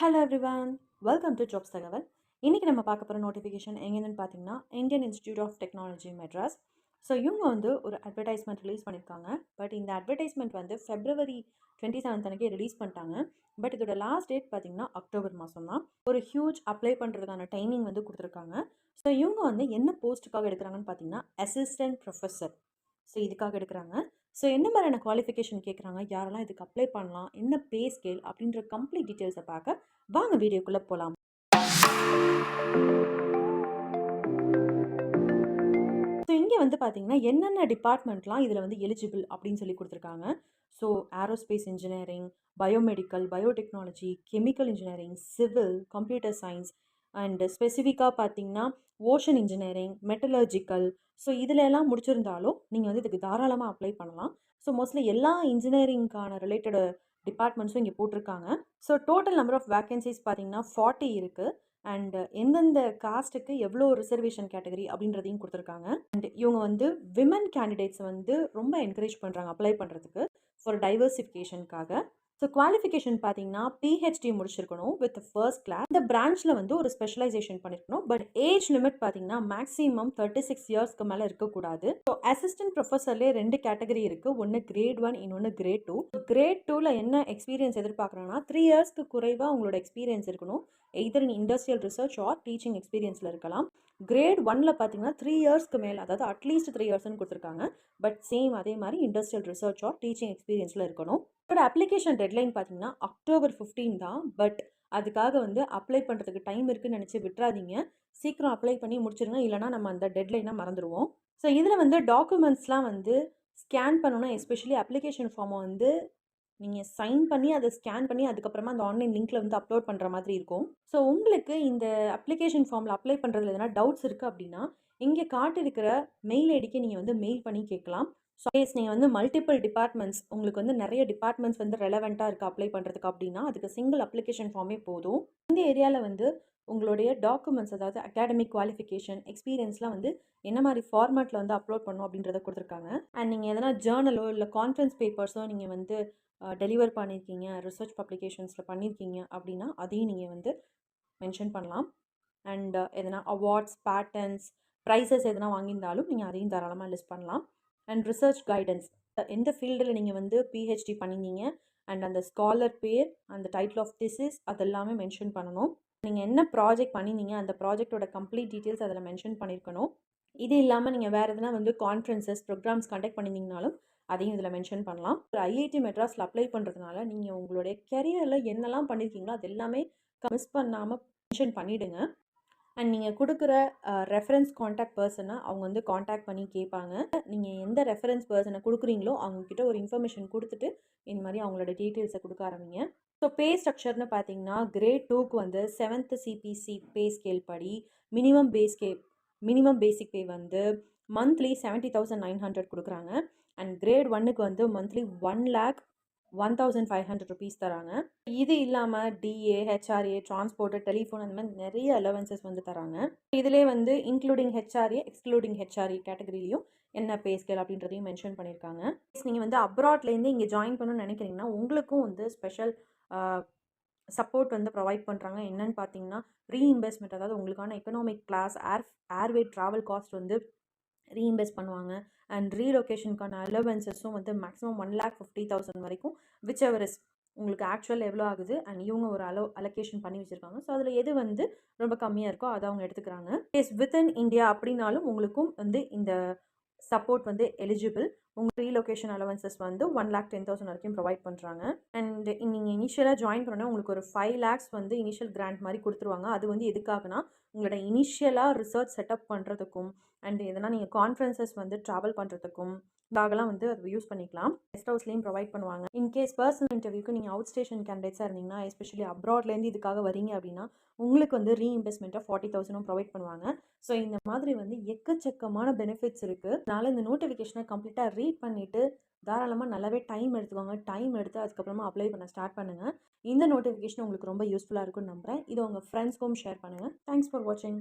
Hello everyone, welcome to jobs தகவல். இன்றைக்கி நம்ம பார்க்க போகிற நோட்டிஃபிகேஷன் எங்கேன்னு பார்த்தீங்கன்னா Indian Institute of Technology Madras. So இவங்க வந்து ஒரு அட்வர்டைஸ்மெண்ட் ரிலீஸ் பண்ணியிருக்காங்க. பட் இந்த அட்வர்டைஸ்மெண்ட் வந்து February 27 அன்றைக்கி ரிலீஸ் பண்ணிட்டாங்க. பட் இதோட லாஸ்ட் டேட் பார்த்தீங்கன்னா அக்டோபர் மாதம் தான். ஒரு ஹியூஜ் அப்ளை பண்ணுறதுக்கான டைமிங் வந்து கொடுத்துருக்காங்க. ஸோ இவங்க வந்து என்ன போஸ்ட்டுக்காக எடுக்கிறாங்கன்னு பார்த்தீங்கன்னா அசிஸ்டன்ட் ப்ரொஃபஸர். ஸோ இதுக்காக எடுக்கிறாங்க. ஸோ என்ன மாதிரியான குவாலிஃபிகேஷன் கேட்குறாங்க, யாரெல்லாம் இதுக்கு அப்ளை பண்ணலாம், என்ன பே ஸ்கேல் அப்படின்ற கம்ப்ளீட் டீட்டெயில்ஸை பார்க்க வாங்க வீடியோக்குள்ளே போகலாம். ஸோ இங்கே வந்து பார்த்தீங்கன்னா என்னென்ன டிபார்ட்மெண்ட்லாம் இதில் வந்து எலிஜிபிள் அப்படின்னு சொல்லி கொடுத்துருக்காங்க. So aerospace engineering, biomedical, biotechnology, chemical engineering, civil, computer science and ஸ்பெசிஃபிக்காக பார்த்தீங்கன்னா ஓஷன் இன்ஜினியரிங், மெட்டலர்ஜிக்கல். ஸோ இதில் எல்லாம் முடிச்சிருந்தாலும் நீங்கள் வந்து இதுக்கு தாராளமாக அப்ளை பண்ணலாம். ஸோ மோஸ்ட்லி எல்லா இன்ஜினியரிங்கான ரிலேட்டட் டிபார்ட்மெண்ட்ஸும் இங்கே போட்டிருக்காங்க. So total number of vacancies பார்த்தீங்கன்னா 40 இருக்குது. அண்ட் எந்தெந்த காஸ்ட்டுக்கு எவ்வளோ ரிசர்வேஷன் கேட்டகரி அப்படின்றதையும் கொடுத்துருக்காங்க. அண்ட் இவங்க வந்து விமன் கேண்டிடேட்ஸ் வந்து ரொம்ப என்கரேஜ் பண்ணுறாங்க அப்ளை பண்ணுறதுக்கு ஃபார் டைவர்சிஃபிகேஷனுக்காக. ஸோ குவாலிஃபிகேஷன் பார்த்தீங்கன்னா பிஹெச்டி முடிச்சிருக்கணும் வித் ஃபர்ஸ்ட் கிளாஸ். இந்த பிரான்ச்சில் வந்து ஒரு ஸ்பெஷலைசேஷன் பண்ணியிருக்கணும். பட் ஏஜ் லிமிட் பார்த்தீங்கன்னா மேக்ஸிமம் 36 இயர்ஸ்க்கு மேலே இருக்கக்கூடாது. ஸோ அசிஸ்டன்ட் ப்ரொஃபஸர்லேயே 2 கேட்டகரி இருக்குது. ஒன்று கிரேட் 1, இன்னொன்று கிரேட் 2. கிரேட் 2ல் என்ன எக்ஸ்பீரியன்ஸ் எதிர்பார்க்குறாங்கன்னா 3 இயர்ஸ்க்கு குறைவாக உங்களோட எக்ஸ்பீரியன்ஸ் இருக்கணும். Either in industrial research or teaching எக்ஸ்பீரியன்ஸில் இருக்கலாம். கிரேட் 1ல் பார்த்தீங்கன்னா 3 இயர்ஸ்க்கு மேலே, அதாவது அட்லீஸ்ட் 3 இயர்ஸ்னு கொடுத்துருக்காங்க. பட் சேம் அதே மாதிரி இண்டஸ்ட்ரியல் ரிசர்ச் ஆர் டீச்சிங் எக்ஸ்பீரியன்ஸில் இருக்கணும். இதோட அப்ளிகேஷன் டெட்லைன் பார்த்தீங்கன்னா அக்டோபர் 15 தான். பட் அதுக்காக வந்து அப்ளை பண்ணுறதுக்கு டைம் இருக்குன்னு நினச்சி விட்டுறாதீங்க. சீக்கிரம் அப்ளை பண்ணி முடிச்சிருங்க, இல்லைனா நம்ம அந்த டெட்லைனை மறந்துடுவோம். ஸோ இதில் வந்து டாக்குமெண்ட்ஸ்லாம் வந்து ஸ்கேன் பண்ணணும். எஸ்பெஷலி அப்ளிகேஷன் ஃபார்மை வந்து நீங்கள் சைன் பண்ணி அதை ஸ்கேன் பண்ணி அதுக்கப்புறமா அந்த ஆன்லைன் லிங்க்கில் வந்து அப்லோட் பண்ணுற மாதிரி இருக்கும். ஸோ உங்களுக்கு இந்த அப்ளிகேஷன் ஃபார்மில் அப்ளை பண்ணுறதுல எதனா டவுட்ஸ் இருக்குது அப்படின்னா இங்கே காட்டிருக்கிற மெயில் ஐடிக்கு நீங்கள் வந்து மெயில் பண்ணி கேட்கலாம். ஸோ நீங்கள் வந்து மல்டிபிள் டிபார்ட்மெண்ட்ஸ், உங்களுக்கு வந்து நிறைய டிபார்ட்மெண்ட்ஸ் வந்து ரெலவெண்ட்டாக இருக்குது அப்ளை பண்ணுறதுக்கு அப்படின்னா அதுக்கு சிங்கிள் அப்ளிகேஷன் ஃபார்மே போதும். இந்த ஏரியாவில் வந்து உங்களுடைய டாக்குமெண்ட்ஸ், அதாவது அகாடமிக் குவாலிஃபிகேஷன், எக்ஸ்பீரியன்ஸ்லாம் வந்து என்ன மாதிரி ஃபார்மேட்டில் வந்து அப்லோட் பண்ணணும் அப்படின்றத கொடுத்துருக்காங்க. அண்ட் நீங்கள் எதனா ஜேர்னலோ இல்லை கான்ஃபரன்ஸ் பேப்பர்ஸோ நீங்கள் வந்து டெலிவர் பண்ணியிருக்கீங்க, ரிசர்ச் பப்ளிகேஷன்ஸில் பண்ணியிருக்கீங்க அப்படின்னா அதையும் நீங்கள் வந்து மென்ஷன் பண்ணலாம். அண்ட் எதனா அவார்ட்ஸ், பேட்டன்ஸ், ப்ரைஸஸ் எதனா வாங்கியிருந்தாலும் நீங்கள் அதையும் தாராளமாக லிஸ்ட் பண்ணலாம். அண்ட் ரிசர்ச் கைடன்ஸ், எந்த ஃபீல்டில் நீங்கள் வந்து பிஹெச்டி பண்ணியிருந்தீங்க அண்ட் அந்த ஸ்காலர் பேர், அந்த டைட்டில் ஆஃப் திசிஸ் அதெல்லாமே மென்ஷன் பண்ணணும். நீங்கள் என்ன ப்ராஜெக்ட் பண்ணியிருந்தீங்க அந்த ப்ராஜெக்டோட கம்ப்ளீட் டீட்டெயில்ஸ் அதில் மென்ஷன் பண்ணியிருக்கணும். இது இல்லாமல் நீங்கள் வேறு எதனா வந்து கான்ஃபரன்சஸ், ப்ரோக்ராம்ஸ் கண்டக்ட் பண்ணியிருந்தீங்கனாலும் அதையும் இதில் மென்ஷன் பண்ணலாம். ஒரு ஐஐடி மெட்ராஸில் அப்ளை பண்ணுறதுனால நீங்கள் உங்களுடைய கெரியரில் என்னெல்லாம் பண்ணியிருக்கீங்களோ அது எல்லாமே மிஸ் பண்ணாமல் மென்ஷன் பண்ணிவிடுங்க. அண்ட் நீங்கள் கொடுக்குற ரெஃபரன்ஸ் காண்டாக்ட் பர்சனை அவங்க வந்து காண்டாக்ட் பண்ணி கேட்பாங்க. நீங்கள் எந்த ரெஃபரன்ஸ் பர்சனை கொடுக்குறீங்களோ அவங்கக்கிட்ட ஒரு இன்ஃபர்மேஷன் கொடுத்துட்டு இந்த மாதிரி அவங்களோட டீட்டெயில்ஸை கொடுக்க ஆரம்பிங்க. ஸோ பே ஸ்ட்ரக்சர்னு பார்த்தீங்கன்னா கிரேட் 2க்கு வந்து 7th CPC பே ஸ்கேல் படி மினிமம் பேசிக் பே வந்து மந்த்லி 70,900 கொடுக்குறாங்க. அண்ட் கிரேட் 1க்கு வந்து மந்த்லி 1,01,500 rupees தராங்க. இது இல்லாமல் டிஏ, ஹெச்ஆர்ஏ, டிரான்ஸ்போர்ட்டு, டெலிஃபோன் அந்த மாதிரி நிறைய அலவன்சஸ் வந்து தராங்க. இதிலே வந்து இன்க்ளூடிங் ஹெச்ஆர்ஏ, எக்ஸ்க்ளூடிங் ஹெச்ஆர்ஏ கேட்டகரியிலையும் என்ன பே ஸ்கேல் அப்படின்றதையும் மென்ஷன் பண்ணியிருக்காங்க. நீங்கள் வந்து அப்ராட்லேருந்து இங்கே ஜாயின் பண்ணணும்னு நினைக்கிறீங்கன்னா உங்களுக்கும் வந்து ஸ்பெஷல் சப்போர்ட் வந்து ப்ரொவைட் பண்ணுறாங்க. என்னன்னு பார்த்தீங்கன்னா ரீஇம்பர்ஸ்மெண்ட், அதாவது உங்களுக்கான economic class, airway travel cost வந்து ரீஇம்பர்ஸ் பண்ணுவாங்க. அண்ட் ரீலொகேஷனுக்கான அலவன்சஸும் வந்து மேக்ஸிமம் 1,50,000 வரைக்கும், விச் எவர் இஸ் உங்களுக்கு ஆக்சுவல் எவ்வளோ ஆகுது அண்ட் இவங்க ஒரு அலோகேஷன் பண்ணி வச்சுருக்காங்க. ஸோ அதில் எது வந்து ரொம்ப கம்மியாக இருக்கோ அதை அவங்க எடுத்துக்கிறாங்க. வித்தின் இந்தியா அப்படின்னாலும் உங்களுக்கும் வந்து இந்த சப்போர்ட் வந்து எலிஜிபிள். உங்கள் ரீலொகேஷன் அலவன்சஸ் வந்து 1,10,000 வரைக்கும் ப்ரொவைட் பண்ணுறாங்க. அண்ட் நீங்கள் இனிஷியலாக ஜாயின் பண்ணோன்னா உங்களுக்கு ஒரு 5 lakhs வந்து இனிஷியல் கிராண்ட் மாதிரி கொடுத்துருவாங்க. அது வந்து எதுக்காகனா உங்களோட இனிஷியலாக ரிசர்ச் செட்டப் பண்ணுறதுக்கும் அண்ட் எதனா நீங்கள் கான்ஃபரன்சஸ் வந்து ட்ராவல் பண்ணுறதுக்கும் இதாகலாம் வந்து அது யூஸ் பண்ணிக்கலாம். கெஸ்ட் ஹவுஸ்லேயும் ப்ரொவைட் பண்ணுவாங்க. இன்கேஸ் பர்சனல் இன்டர்வியூக்கு நீங்கள் அவுட் ஸ்டேஷன் கேண்டிடேட்ஸாக இருந்தீங்கன்னா, எஸ்பெஷலி அப்ராட்லேருந்து இதுக்காக வரீங்க அப்படின்னா உங்களுக்கு வந்து ரீஇம்பர்ஸ்மெண்ட்டாக 40,000 ப்ரொவைட் பண்ணுவாங்க. ஸோ இந்த மாதிரி வந்து எக்கச்சக்கமான பெனிஃபிட்ஸ் இருக்குது. அதனால் இந்த நோட்டிஃபிகேஷனை கம்ப்ளீட்டாக ரீட் பண்ணிவிட்டு தாராளமாக நல்லாவே டைம் எடுத்துக்கோங்க. டைம் எடுத்து அதுக்கப்புறமா அப்ளை பண்ண ஸ்டார்ட் பண்ணுங்கள். இந்த நோட்டிஃபிகேஷன் உங்களுக்கு ரொம்ப யூஸ்ஃபுல்லாக இருக்கும்னு நம்புகிறேன். இதை உங்கள் ஃப்ரெண்ட்ஸ்க்கும் ஷேர் பண்ணுங்கள். தேங்க்ஸ் ஃபார் வாட்சிங்.